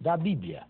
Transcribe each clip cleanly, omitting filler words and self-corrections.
da Bíblia.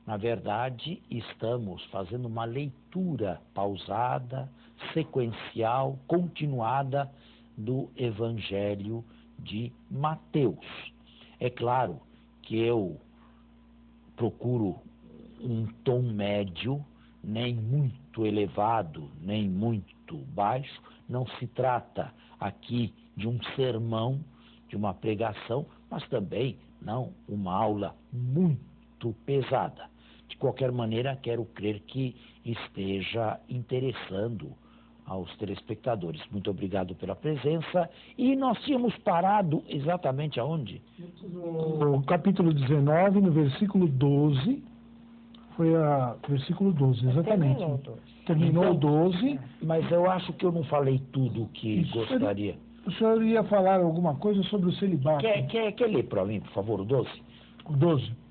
Na verdade, estamos fazendo uma leitura pausada, sequencial, continuada do Evangelho de Mateus. É claro que eu procuro um tom médio, nem muito elevado, nem muito baixo. Não se trata aqui de um sermão, de uma pregação, mas também não uma aula muito pesada. De qualquer maneira, quero crer que esteja interessando aos telespectadores. Muito obrigado pela presença. E nós tínhamos parado exatamente aonde? No capítulo 19, no versículo 12, versículo 12, exatamente. Terminou então, 12. Mas eu acho que eu não falei tudo o que Isso, gostaria. O senhor ia falar alguma coisa sobre o celibato. Quer ler para mim, por favor, o 12? O 12.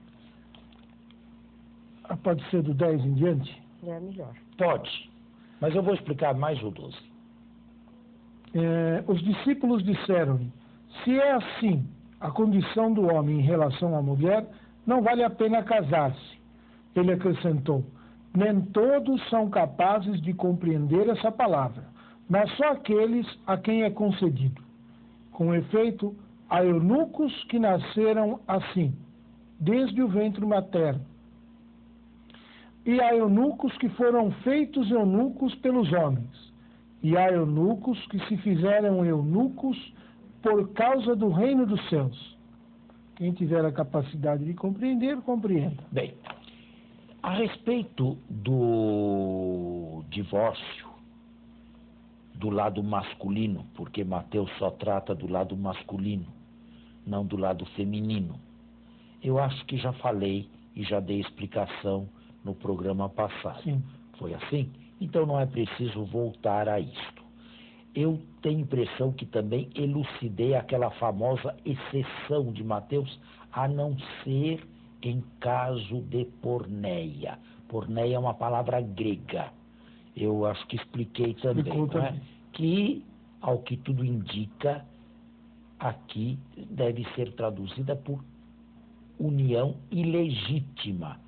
Pode ser do 10 em diante? É melhor. Pode, mas eu vou explicar mais o 12. Os discípulos disseram-lhe: se é assim a condição do homem em relação à mulher, não vale a pena casar-se. Ele acrescentou: nem todos são capazes de compreender essa palavra, mas só aqueles a quem é concedido. Com efeito, há eunucos que nasceram assim, desde o ventre materno. E há eunucos que foram feitos eunucos pelos homens. E há eunucos que se fizeram eunucos por causa do reino dos céus. Quem tiver a capacidade de compreender, compreenda. Bem, a respeito do divórcio do lado masculino, porque Mateus só trata do lado masculino, não do lado feminino, eu acho que já falei e já dei explicação no programa passado. Sim. Foi assim? Então não é preciso voltar a isto. Eu tenho impressão que também elucidei aquela famosa exceção de Mateus, a não ser em caso de porneia. Porneia é uma palavra grega. Eu acho que expliquei também, não é? Que, ao que tudo indica, aqui deve ser traduzida por união ilegítima,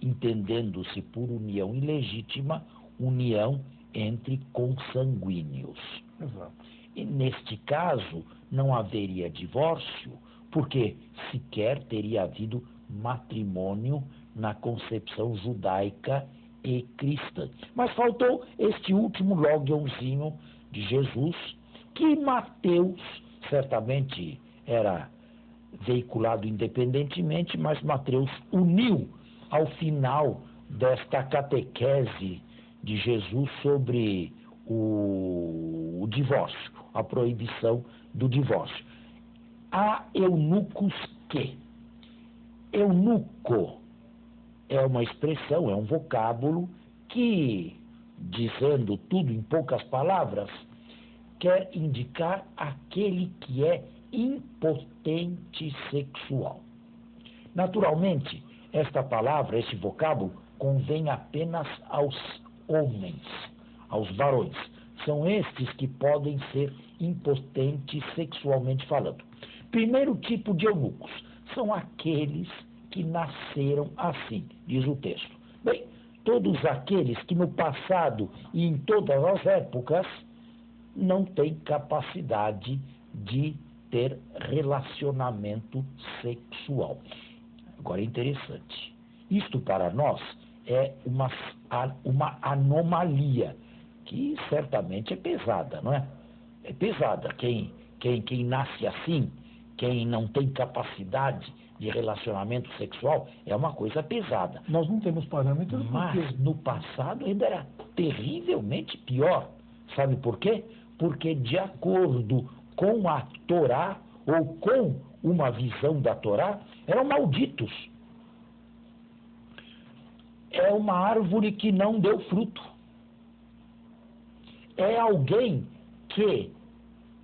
entendendo-se por união ilegítima, união entre consanguíneos. Exato. E neste caso, não haveria divórcio, porque sequer teria havido matrimônio na concepção judaica e cristã. Mas faltou este último logionzinho de Jesus, que Mateus certamente era veiculado independentemente, mas Mateus uniu ao final desta catequese de Jesus sobre o divórcio, a proibição do divórcio. Há eunucos que. Eunuco é uma expressão, é um vocábulo que, dizendo tudo em poucas palavras, quer indicar aquele que é impotente sexual. Naturalmente, esta palavra, este vocábulo, convém apenas aos homens, aos varões. São estes que podem ser impotentes sexualmente falando. Primeiro tipo de eunucos são aqueles que nasceram assim, diz o texto. Bem, todos aqueles que no passado e em todas as épocas não têm capacidade de ter relacionamento sexual. Agora é interessante. Isto para nós é uma anomalia que certamente é pesada, não é? É pesada. Quem nasce assim, quem não tem capacidade de relacionamento sexual, é uma coisa pesada. Nós não temos parâmetros. Mas no passado ainda era terrivelmente pior. Sabe por quê? Porque de acordo com a Torá, ou com uma visão da Torá, eram malditos. É uma árvore que não deu fruto. É alguém que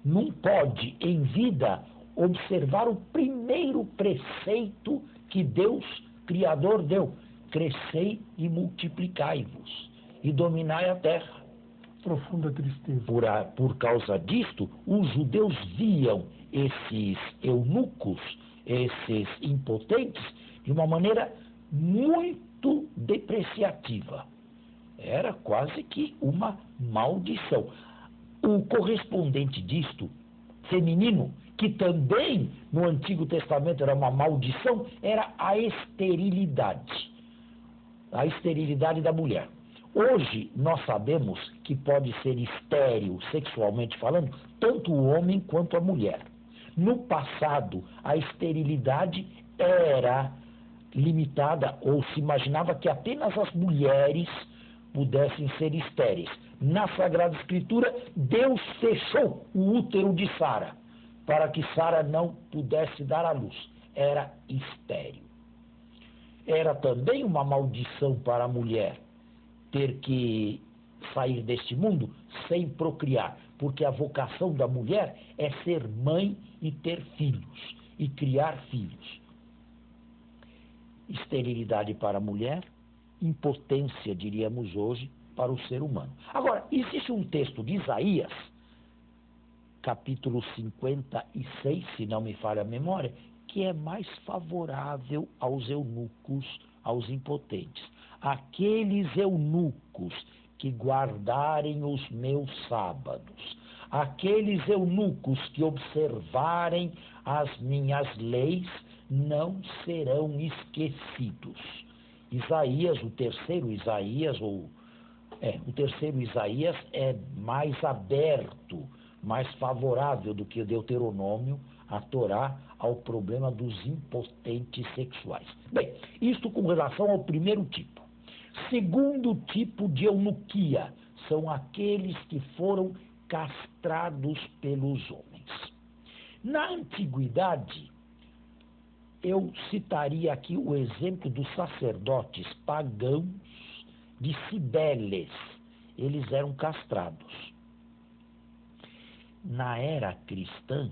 não pode, em vida, observar o primeiro preceito que Deus, Criador, deu: crescei e multiplicai-vos, e dominai a terra. Profunda tristeza. Por causa disto, os judeus viam esses eunucos, esses impotentes, de uma maneira muito depreciativa. Era quase que uma maldição. O correspondente disto, feminino, que também no Antigo Testamento era uma maldição, era a esterilidade. A esterilidade da mulher. Hoje nós sabemos que pode ser estéril, sexualmente falando, tanto o homem quanto a mulher. No passado, a esterilidade era limitada, ou se imaginava que apenas as mulheres pudessem ser estéreis. Na Sagrada Escritura, Deus fechou o útero de Sara, para que Sara não pudesse dar à luz. Era estéril. Era também uma maldição para a mulher ter que sair deste mundo sem procriar, porque a vocação da mulher é ser mãe e ter filhos, e criar filhos. Esterilidade para a mulher, impotência, diríamos hoje, para o ser humano. Agora, existe um texto de Isaías, capítulo 56, se não me falha a memória, que é mais favorável aos eunucos, aos impotentes. Aqueles eunucos que guardarem os meus sábados, aqueles eunucos que observarem as minhas leis, não serão esquecidos. Isaías, o terceiro Isaías é mais aberto, mais favorável do que o Deuteronômio, a Torá, ao problema dos impotentes sexuais. Bem, isto com relação ao primeiro tipo. Segundo tipo de eunuquia, são aqueles que foram castrados pelos homens. Na antiguidade, eu citaria aqui o exemplo dos sacerdotes pagãos de Cibeles. Eles eram castrados. Na era cristã,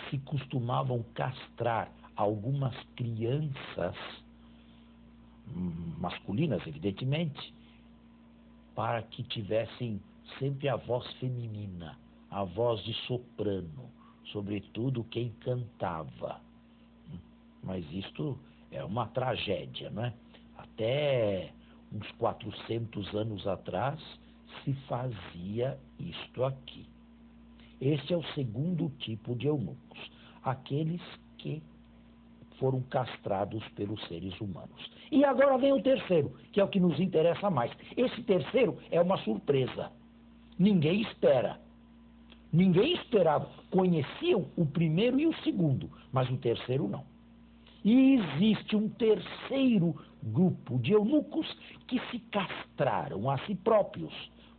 se costumavam castrar algumas crianças, masculinas, evidentemente, para que tivessem sempre a voz feminina, a voz de soprano, sobretudo quem cantava. Mas isto é uma tragédia, não é? Até uns 400 anos atrás se fazia isto aqui. Este é o segundo tipo de eunucos, aqueles que foram castrados pelos seres humanos. E agora vem o terceiro, que é o que nos interessa mais. Esse terceiro é uma surpresa. Ninguém espera. Ninguém esperava. Conheciam o primeiro e o segundo, mas o terceiro não. E existe um terceiro grupo de eunucos que se castraram a si próprios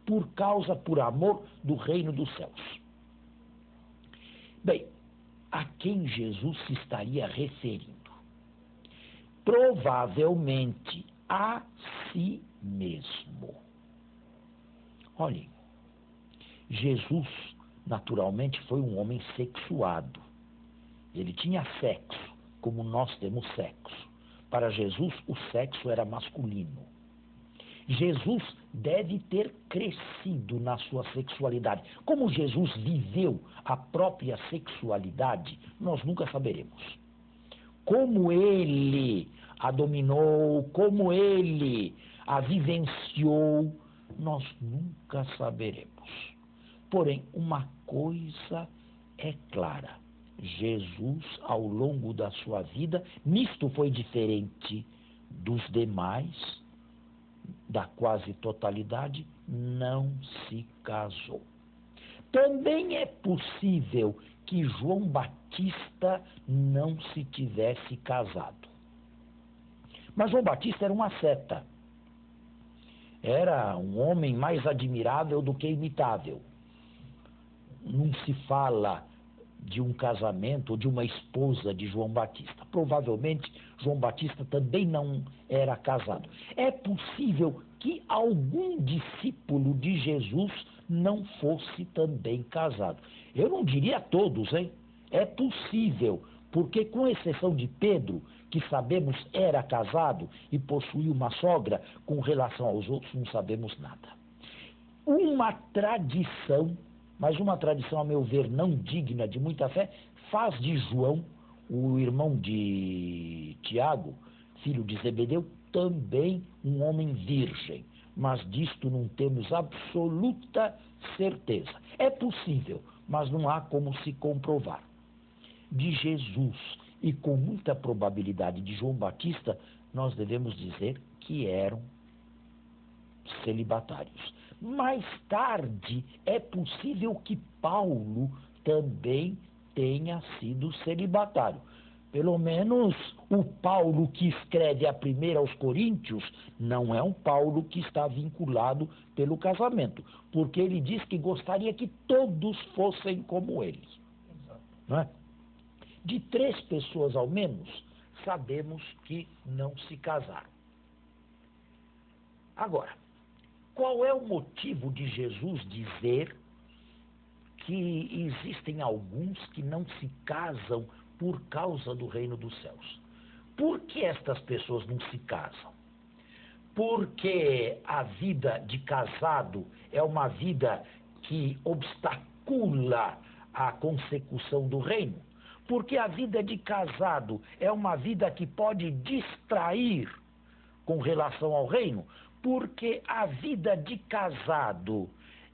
por amor do reino dos céus. Bem, a quem Jesus se estaria referindo? Provavelmente a si mesmo. Olhem, Jesus naturalmente foi um homem sexuado. Ele tinha sexo, como nós temos sexo. Para Jesus, o sexo era masculino. Jesus deve ter crescido na sua sexualidade. Como Jesus viveu a própria sexualidade, nós nunca saberemos. Como ele a dominou, como ele a vivenciou, nós nunca saberemos. Porém, uma coisa é clara: Jesus, ao longo da sua vida, nisto foi diferente dos demais, da quase totalidade, não se casou. Também é possível que João Batista não se tivesse casado. Mas João Batista era uma seta. Era um homem mais admirável do que imitável. Não se fala de um casamento ou de uma esposa de João Batista. Provavelmente João Batista também não era casado. É possível que algum discípulo de Jesus não fosse também casado. Eu não diria todos, hein? É possível, porque com exceção de Pedro, que sabemos era casado e possuía uma sogra, com relação aos outros não sabemos nada. Uma tradição, mas uma tradição, a meu ver, não digna de muita fé, faz de João, o irmão de Tiago, filho de Zebedeu, também um homem virgem. Mas disto não temos absoluta certeza. É possível, mas não há como se comprovar. De Jesus e com muita probabilidade de João Batista, nós devemos dizer que eram celibatários. Mais tarde, é possível que Paulo também tenha sido celibatário. Pelo menos o Paulo que escreve a primeira aos Coríntios não é um Paulo que está vinculado pelo casamento, porque ele diz que gostaria que todos fossem como ele. Não é? De 3 pessoas ao menos, sabemos que não se casaram. Agora, qual é o motivo de Jesus dizer que existem alguns que não se casam por causa do reino dos céus? Por que estas pessoas não se casam? Porque a vida de casado é uma vida que obstacula a consecução do reino? Porque a vida de casado é uma vida que pode distrair com relação ao reino? Porque a vida de casado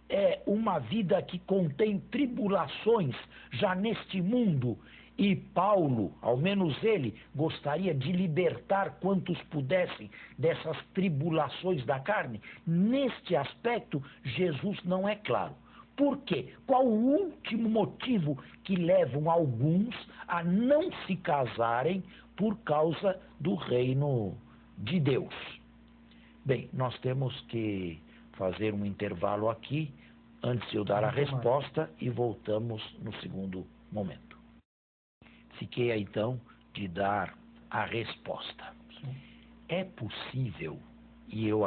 é uma vida que contém tribulações já neste mundo, e Paulo, ao menos ele, gostaria de libertar quantos pudessem dessas tribulações da carne. Neste aspecto, Jesus não é claro. Por quê? Qual o último motivo que levam alguns a não se casarem por causa do reino de Deus? Bem, nós temos que fazer um intervalo aqui, antes de eu dar a resposta, e voltamos no segundo momento. Fiquei então de dar a resposta. É possível, e eu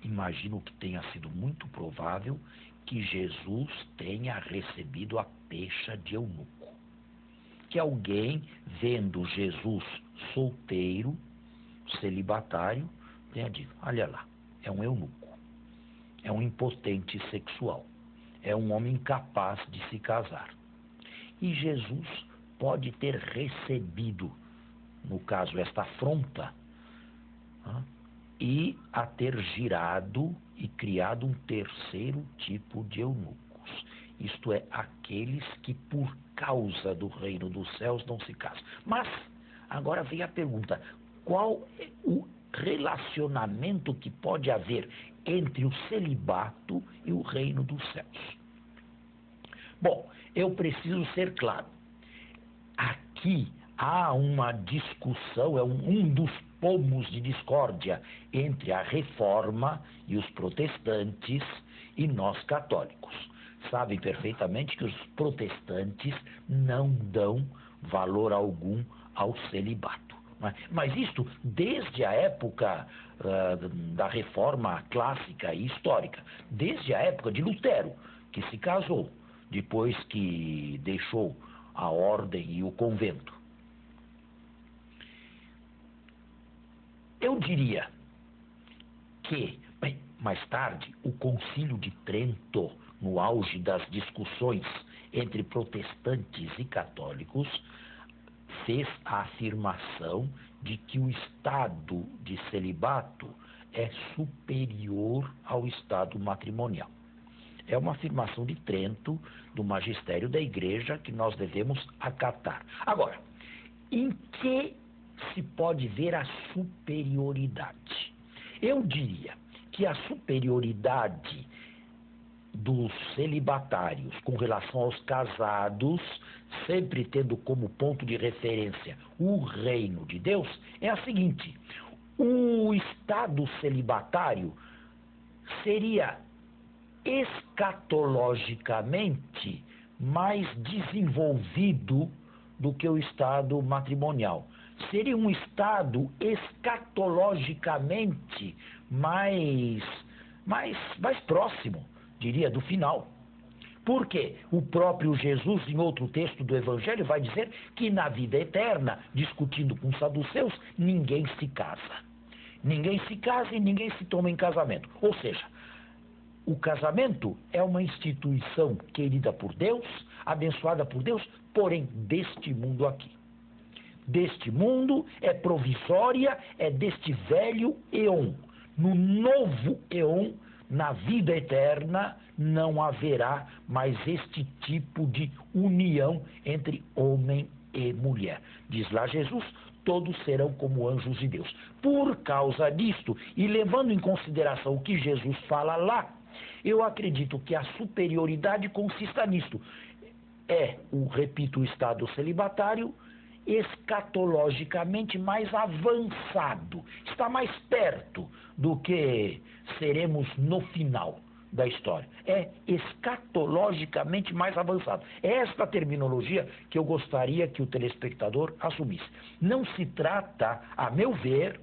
imagino que tenha sido muito provável, que Jesus tenha recebido a pecha de eunuco. Que alguém, vendo Jesus solteiro, celibatário, tenha dito: olha lá, é um eunuco, é um impotente sexual, é um homem incapaz de se casar. E Jesus pode ter recebido, no caso, esta afronta, e a ter girado e criado um terceiro tipo de eunucos. Isto é, aqueles que por causa do reino dos céus não se casam. Mas, agora vem a pergunta: qual é o relacionamento que pode haver entre o celibato e o reino dos céus? Bom, eu preciso ser claro. Aqui há uma discussão, é um dos pomos de discórdia entre a Reforma e os protestantes e nós católicos. Sabem perfeitamente que os protestantes não dão valor algum ao celibato. Mas isto desde a época da Reforma clássica e histórica, desde a época de Lutero, que se casou, depois que deixou a ordem e o convento. Eu diria que, bem, mais tarde, o Concílio de Trento, no auge das discussões entre protestantes e católicos, fez a afirmação de que o estado de celibato é superior ao estado matrimonial. É uma afirmação de Trento, do magistério da Igreja, que nós devemos acatar. Agora, em que se pode ver a superioridade? Eu diria que a superioridade dos celibatários com relação aos casados, sempre tendo como ponto de referência o reino de Deus, é a seguinte: o estado celibatário seria escatologicamente mais desenvolvido do que o estado matrimonial. Seria um estado escatologicamente mais próximo, diria, do final. Porque o próprio Jesus, em outro texto do Evangelho, vai dizer que na vida eterna, discutindo com os saduceus, ninguém se casa. Ninguém se casa e ninguém se toma em casamento. Ou seja, o casamento é uma instituição querida por Deus, abençoada por Deus, porém deste mundo aqui. deste mundo, é provisória, é deste velho eon. No novo eon, na vida eterna, não haverá mais este tipo de união entre homem e mulher. Diz lá Jesus, todos serão como anjos de Deus. Por causa disto, e levando em consideração o que Jesus fala lá, eu acredito que a superioridade consista nisto. Repito, o estado celibatário escatologicamente mais avançado, está mais perto do que seremos no final da história. É escatologicamente mais avançado. É esta terminologia que eu gostaria que o telespectador assumisse. Não se trata, a meu ver,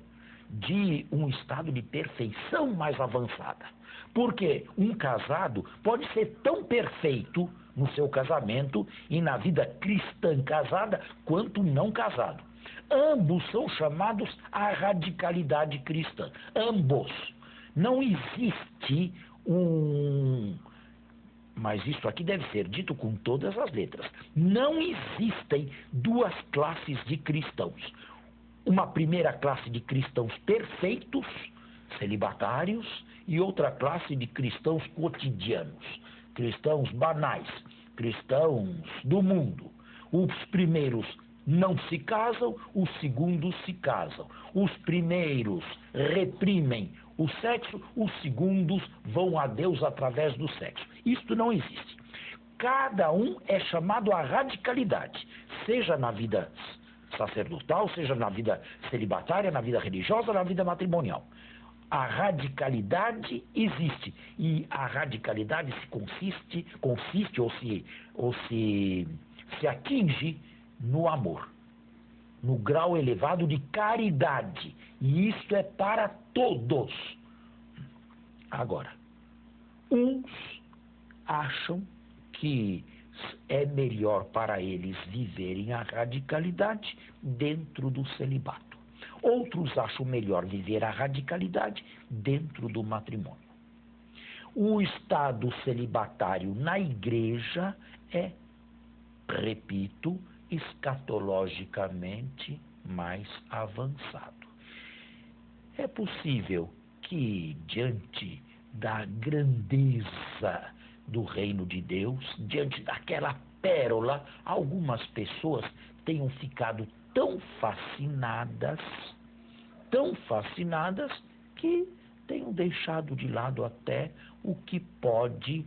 de um estado de perfeição mais avançada. Porque um casado pode ser tão perfeito no seu casamento e na vida cristã casada quanto não casado. Ambos são chamados à radicalidade cristã. Ambos. Não existe mas isso aqui deve ser dito com todas as letras. Não existem duas classes de cristãos. Uma primeira classe de cristãos perfeitos, celibatários, e outra classe de cristãos cotidianos, cristãos banais, cristãos do mundo. Os primeiros não se casam, os segundos se casam. Os primeiros reprimem o sexo, os segundos vão a Deus através do sexo. Isto não existe. Cada um é chamado à radicalidade, seja na vida sacerdotal, seja na vida celibatária, na vida religiosa, na vida matrimonial. A radicalidade existe e a radicalidade consiste ou se atinge no amor, no grau elevado de caridade, e isto é para todos. Agora, uns acham que é melhor para eles viverem a radicalidade dentro do celibato. Outros acham melhor viver a radicalidade dentro do matrimônio. O estado celibatário na igreja é, repito, escatologicamente mais avançado. É possível que, diante da grandeza do reino de Deus, diante daquela pérola, algumas pessoas tenham ficado tão fascinadas, que tenham deixado de lado até o que pode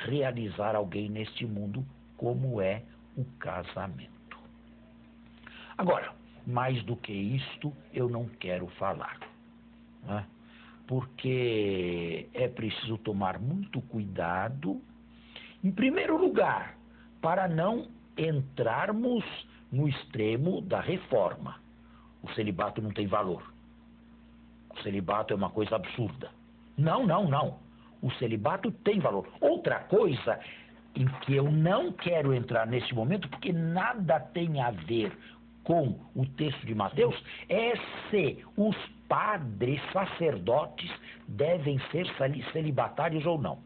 realizar alguém neste mundo, como é o casamento. Agora, mais do que isto, eu não quero falar, né? Porque é preciso tomar muito cuidado, em primeiro lugar, para não entrarmos no extremo da reforma. O celibato não tem valor. O celibato é uma coisa absurda. Não. O celibato tem valor. Outra coisa em que eu não quero entrar neste momento, porque nada tem a ver com o texto de Mateus, é se os padres sacerdotes devem ser celibatários ou não.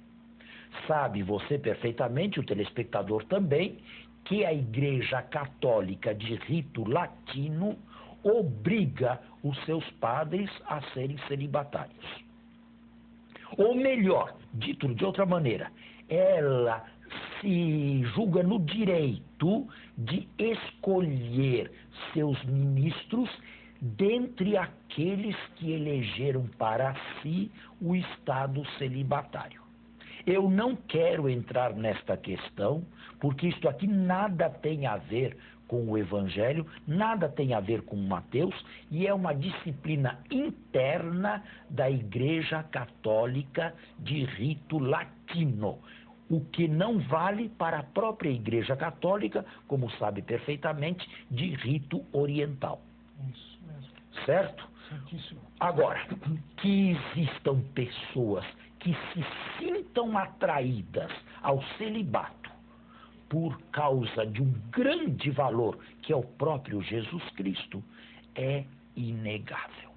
Sabe você perfeitamente, o telespectador também, que a Igreja Católica de rito latino obriga os seus padres a serem celibatários. Ou melhor, dito de outra maneira, ela se julga no direito de escolher seus ministros dentre aqueles que elegeram para si o estado celibatário. Eu não quero entrar nesta questão, porque isto aqui nada tem a ver com o Evangelho, nada tem a ver com Mateus, e é uma disciplina interna da Igreja Católica de rito latino, o que não vale para a própria Igreja Católica, como sabe perfeitamente, de rito oriental. Isso mesmo. Certo? Certíssimo. Agora, que existam pessoas que se sintam atraídas ao celibato por causa de um grande valor, que é o próprio Jesus Cristo, é inegável.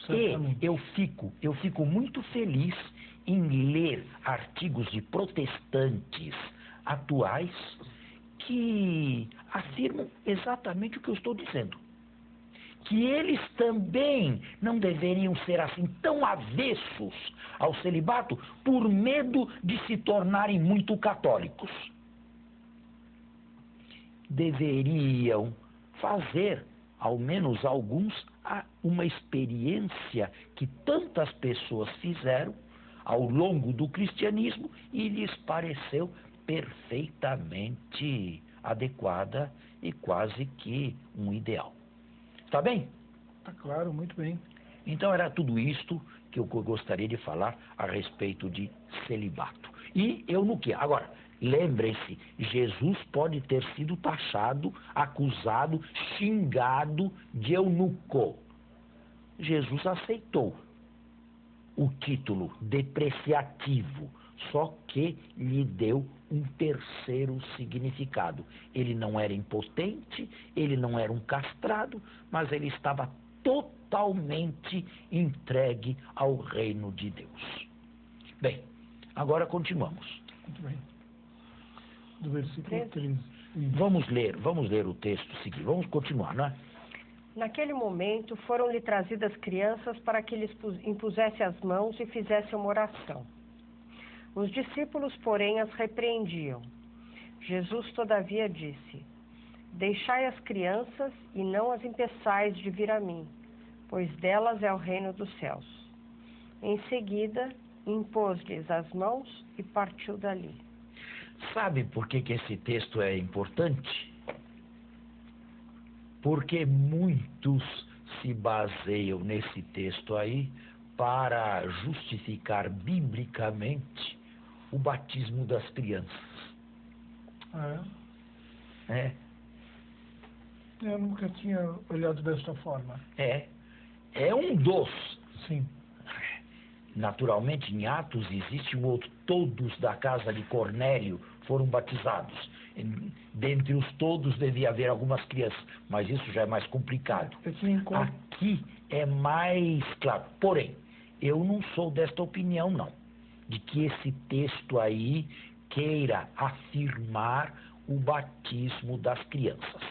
Certamente. E eu fico muito feliz em ler artigos de protestantes atuais que afirmam exatamente o que eu estou dizendo. Que eles também não deveriam ser assim tão avessos ao celibato por medo de se tornarem muito católicos. Deveriam fazer, ao menos alguns, uma experiência que tantas pessoas fizeram ao longo do cristianismo e lhes pareceu perfeitamente adequada e quase que um ideal. Está bem? Está claro, muito bem. Então era tudo isto que eu gostaria de falar a respeito de celibato. E eunuquia. Agora, lembrem-se, Jesus pode ter sido taxado, acusado, xingado de eunuco. Jesus aceitou o título depreciativo, só que lhe deu um terceiro significado. Ele não era impotente, ele não era um castrado, mas ele estava totalmente entregue ao reino de Deus. Bem, agora continuamos. Muito bem. Do versículo 13. Vamos ler o texto seguinte. Vamos continuar, não é? Naquele momento foram-lhe trazidas crianças para que lhes impusesse as mãos e fizesse uma oração. Os discípulos, porém, as repreendiam. Jesus, todavia, disse: Deixai as crianças e não as impeçais de vir a mim, pois delas é o reino dos céus. Em seguida, impôs-lhes as mãos e partiu dali. Sabe por que esse texto é importante? Porque muitos se baseiam nesse texto aí para justificar biblicamente o batismo das crianças. É. Eu nunca tinha olhado desta forma. É um dos. Sim. Naturalmente, em Atos existe um outro. Todos da casa de Cornélio foram batizados. Dentre os todos devia haver algumas crianças, mas isso já é mais complicado. Aqui é mais claro. Porém, eu não sou desta opinião, não, de que esse texto aí queira afirmar o batismo das crianças.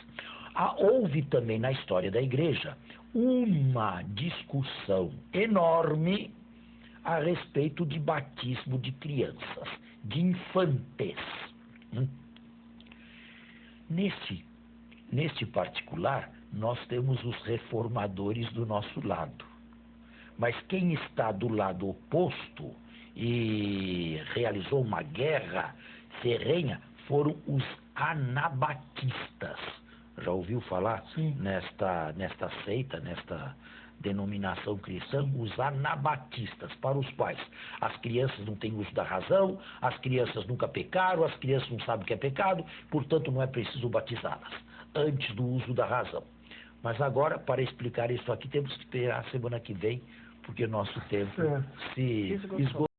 Houve também na história da igreja uma discussão enorme a respeito de batismo de crianças, de infantes. Neste particular, nós temos os reformadores do nosso lado. Mas quem está do lado oposto e realizou uma guerra ferrenha foram os anabatistas. Já ouviu falar? Sim. Nesta seita, nesta denominação cristã, os anabatistas, para os quais as crianças não têm uso da razão, as crianças nunca pecaram, as crianças não sabem o que é pecado, portanto não é preciso batizá-las antes do uso da razão. Mas agora, para explicar isso aqui, temos que esperar a semana que vem, porque o nosso tempo se esgotou.